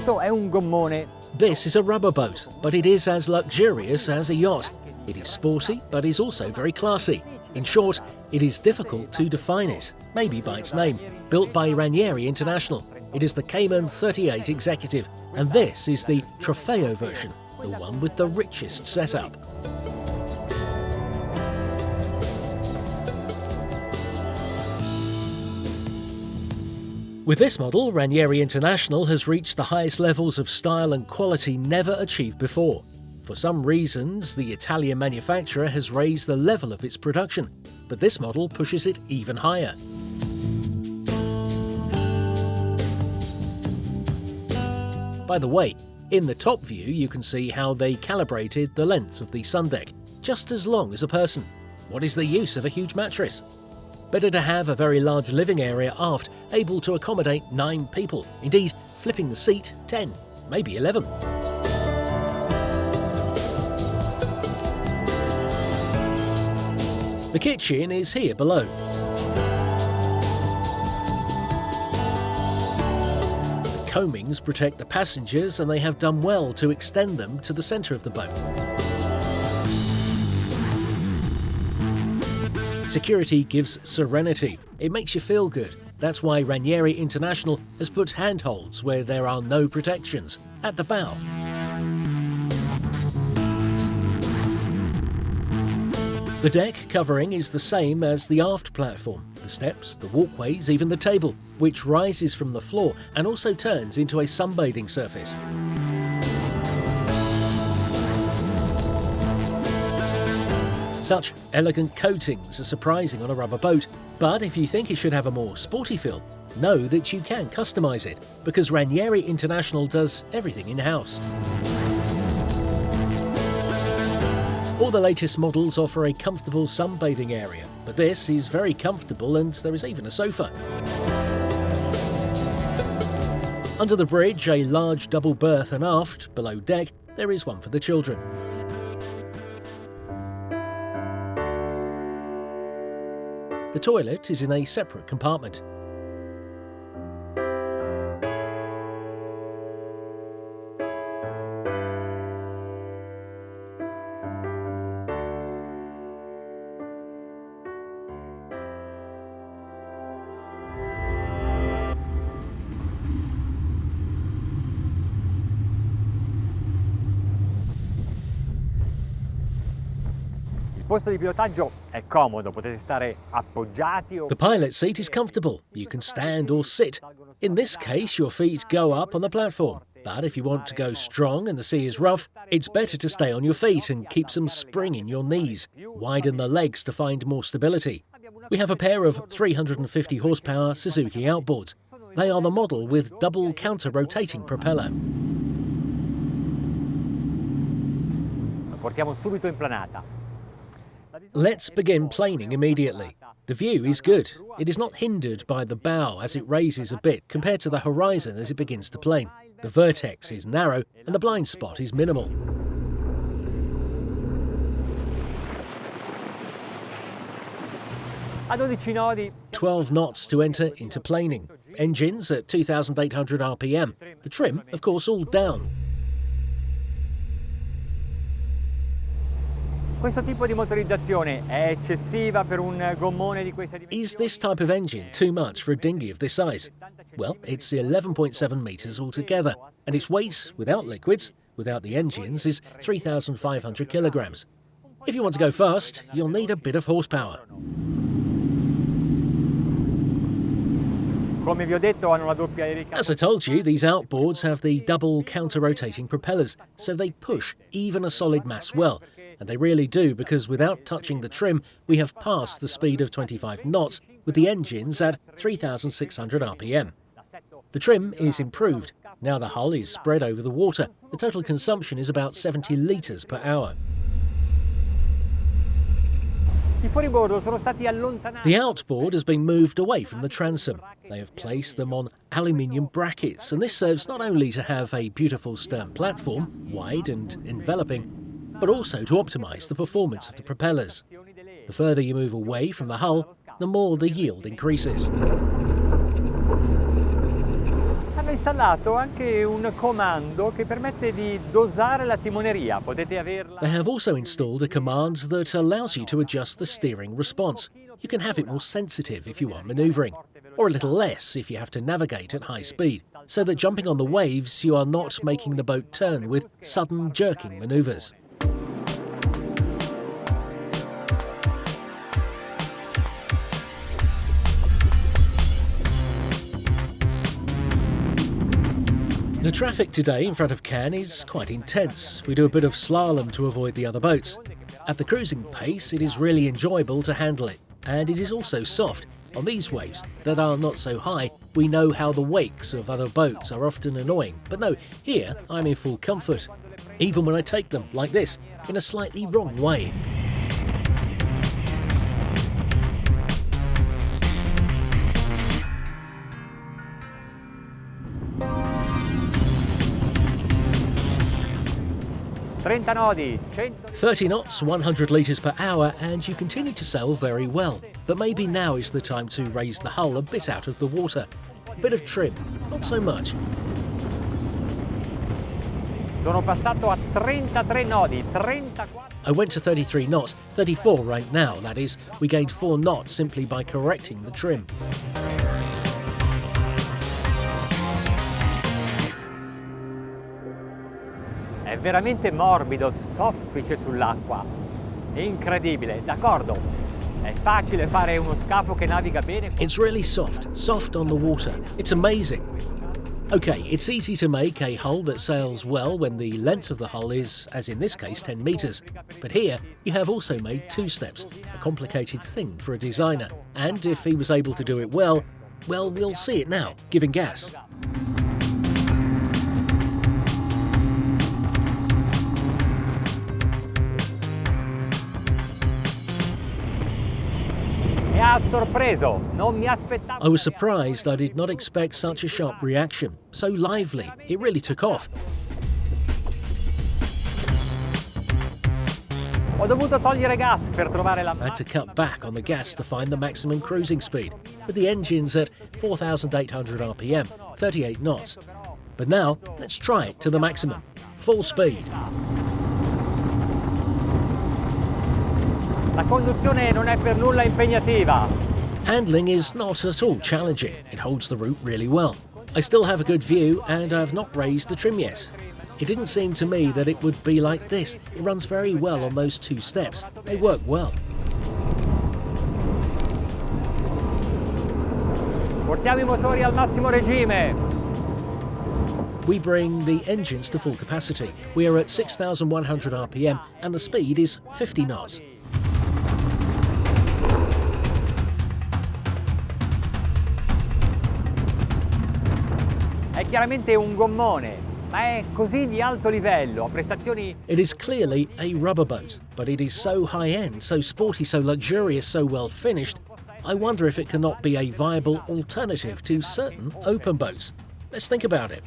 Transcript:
Questo è un gommone. This is a rubber boat, but it is as luxurious as a yacht. It is sporty, but is also very classy. In short, it is difficult to define it, maybe by its name. Built by Ranieri International, it is the CAYMAN 38 Executive, and this is the TROFEO version, the one with the richest setup. With this model, Ranieri International has reached the highest levels of style and quality never achieved before. For some reasons, the Italian manufacturer has raised the level of its production, but this model pushes it even higher. By the way, in the top view you can see how they calibrated the length of the sun deck, just as long as a person. What is the use of a huge mattress? Better to have a very large living area aft, able to accommodate 9 people. Indeed, flipping the seat, 10, maybe 11. The kitchen is here below. The coamings protect the passengers, and they have done well to extend them to the centre of the boat. Security gives serenity. It makes you feel good. That's why Ranieri International has put handholds where there are no protections, at the bow. The deck covering is the same as the aft platform. The steps, the walkways, even the table, which rises from the floor and also turns into a sunbathing surface. Such elegant coatings are surprising on a rubber boat, but if you think it should have a more sporty feel, know that you can customise it, because Ranieri International does everything in-house. All the latest models offer a comfortable sunbathing area, but this is very comfortable, and there is even a sofa. Under the bridge, a large double berth, and aft, below deck, there is one for the children. The toilet is in a separate compartment. Il posto di pilotaggio è comodo, potete stare appoggiati o... The pilot seat is comfortable. You can stand or sit. In this case, your feet go up on the platform. But if you want to go strong and the sea is rough, it's better to stay on your feet and keep some spring in your knees. Widen the legs to find more stability. We have a pair of 350 horsepower Suzuki outboards. They are the model with double counter-rotating propeller. Portiamo subito in planata. Let's begin planing immediately. The view is good. It is not hindered by the bow as it raises a bit compared to the horizon as it begins to plane. The vertex is narrow and the blind spot is minimal. A 12 nodi. 12 knots to enter into planing. Engines at 2,800 RPM. The trim, of course, all down. Questo tipo di motorizzazione è eccessiva per un gommone di questa dimensione? Is this type of engine too much for a dinghy of this size? Well, it's 11.7 metres altogether, and its weight, without liquids, without the engines, is 3,500 kilograms. If you want to go fast, you'll need a bit of horsepower. Come vi ho detto, hanno la doppia ricarica. As I told you, these outboards have the double counter-rotating propellers, so they push even a solid mass well. And they really do, because without touching the trim, we have passed the speed of 25 knots with the engines at 3,600 RPM. The trim is improved. Now the hull is spread over the water. The total consumption is about 70 litres per hour. The outboard has been moved away from the transom. They have placed them on aluminium brackets, and this serves not only to have a beautiful stern platform, wide and enveloping, but also to optimise the performance of the propellers. The further you move away from the hull, the more the yield increases. installato anche un comando che permette di dosare la timoneria. Potete averla. They have also installed a command that allows you to adjust the steering response. You can have it more sensitive if you are manoeuvring, or a little less if you have to navigate at high speed, so that jumping on the waves you are not making the boat turn with sudden jerking manoeuvres. The traffic today in front of Cannes is quite intense. We do a bit of slalom to avoid the other boats. At the cruising pace, it is really enjoyable to handle it, and it is also soft. On these waves that are not so high, we know how the wakes of other boats are often annoying, but no, here I'm in full comfort, even when I take them like this, in a slightly wrong way. Nodi, 30 knots, 100 litres per hour, and you continue to sail very well. But maybe now is the time to raise the hull a bit out of the water. A bit of trim, not so much. Sono passato a 33 nodi, 34. I went to 33 knots, 34 right now, that is. We gained 4 knots simply by correcting the trim. È veramente morbido, soffice sull'acqua. Incredibile, d'accordo. È facile fare uno scafo che naviga bene. It's really soft on the water. It's amazing. Okay, it's easy to make a hull that sails well when the length of the hull is, as in this case, 10 metres. But here, you have also made 2 steps, a complicated thing for a designer. And if he was able to do it well, we'll see it now, giving gas. Mi ha sorpreso, non mi aspettavo. I was surprised. I did not expect such a sharp reaction. So lively, it really took off. Ho dovuto togliere gas per trovare la. I had to cut back on the gas to find the maximum cruising speed, with the engines at 4,800 RPM, 38 knots. But now, let's try it to the maximum. Full speed. La conduzione non è per nulla impegnativa. Handling is not at all challenging. It holds the route really well. I still have a good view and I have not raised the trim yet. It didn't seem to me that it would be like this. It runs very well on those 2 steps. They work well. Portiamo I motori al massimo regime. We bring the engines to full capacity. We are at 6,100 RPM and the speed is 50 knots. È chiaramente un gommone, ma è così di alto livello, a prestazioni. It is clearly a rubber boat, but it is so high-end, so sporty, so luxurious, so well finished. I wonder if it cannot be a viable alternative to certain open boats. Let's think about it.